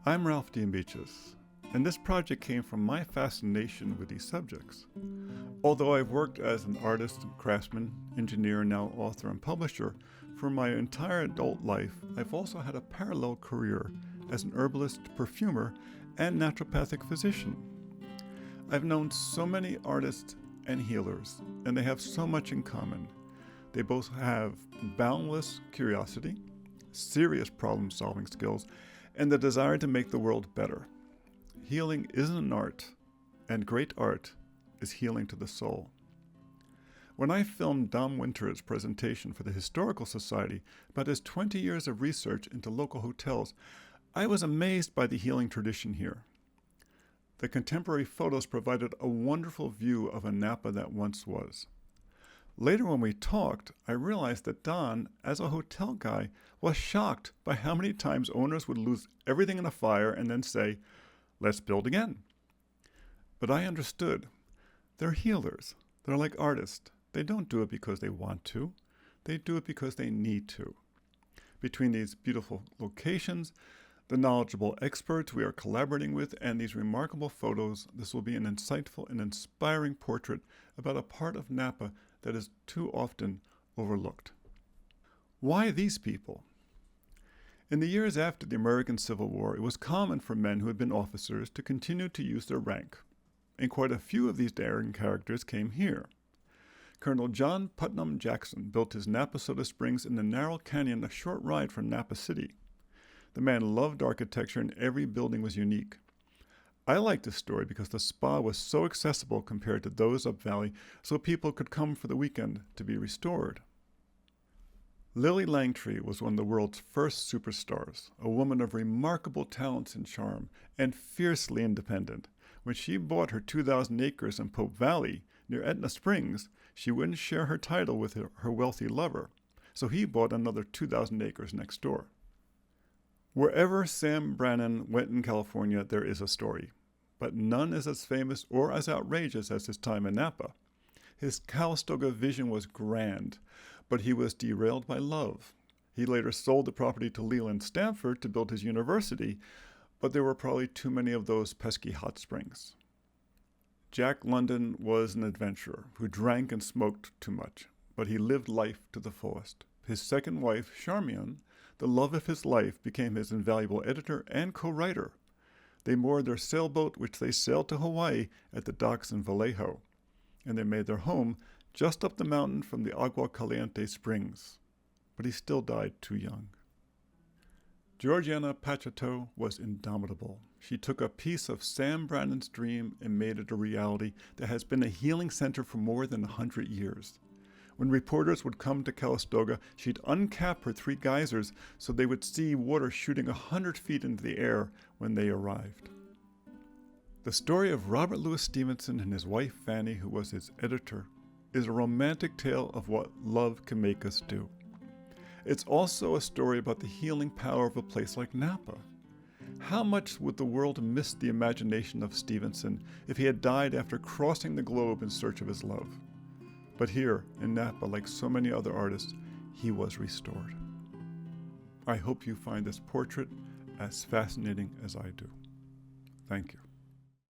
I'm Ralph Diambeachis, and this project came from my fascination with these subjects. Although I've worked as an artist, craftsman, engineer, and now author and publisher for my entire adult life, I've also had a parallel career as an herbalist, perfumer, and naturopathic physician. I've known so many artists and healers, and they have so much in common. They both have boundless curiosity, serious problem-solving skills, and the desire to make the world better. Healing isn't an art, and great art is healing to the soul. When I filmed Dom Winter's presentation for the Historical Society about his 20 years of research into local hotels, I was amazed by the healing tradition here. The contemporary photos provided a wonderful view of a Napa that once was. Later when we talked, I realized that Don, as a hotel guy, was shocked by how many times owners would lose everything in a fire and then say, "Let's build again." But I understood. They're healers. They're like artists. They don't do it because they want to. They do it because they need to. Between these beautiful locations, the knowledgeable experts we are collaborating with, and these remarkable photos, this will be an insightful and inspiring portrait about a part of Napa that is too often overlooked. Why these people? In the years after the American Civil War, it was common for men who had been officers to continue to use their rank, and quite a few of these daring characters came here. Colonel John Putnam Jackson built his Napa Soda Springs in the narrow canyon a short ride from Napa City. The man loved architecture and every building was unique. I like this story because the spa was so accessible compared to those up valley, so people could come for the weekend to be restored. Lillie Langtry was one of the world's first superstars, a woman of remarkable talents and charm, and fiercely independent. When she bought her 2,000 acres in Pope Valley, near Aetna Springs, she wouldn't share her title with her wealthy lover, so he bought another 2,000 acres next door. Wherever Sam Brannan went in California, there is a story, but none is as famous or as outrageous as his time in Napa. His Calistoga vision was grand, but he was derailed by love. He later sold the property to Leland Stanford to build his university, but there were probably too many of those pesky hot springs. Jack London was an adventurer who drank and smoked too much, but he lived life to the fullest. His second wife, Charmian, the love of his life, became his invaluable editor and co-writer. They moored their sailboat, which they sailed to Hawaii at the docks in Vallejo, and they made their home just up the mountain from the Agua Caliente Springs. But he still died too young. Georgiana Pacheco was indomitable. She took a piece of Sam Brannan's dream and made it a reality that has been a healing center for more than 100 years. When reporters would come to Calistoga, she'd uncap her 3 geysers so they would see water shooting 100 feet into the air when they arrived. The story of Robert Louis Stevenson and his wife Fanny, who was his editor, is a romantic tale of what love can make us do. It's also a story about the healing power of a place like Napa. How much would the world miss the imagination of Stevenson if he had died after crossing the globe in search of his love? But here, in Napa, like so many other artists, he was restored. I hope you find this portrait as fascinating as I do. Thank you.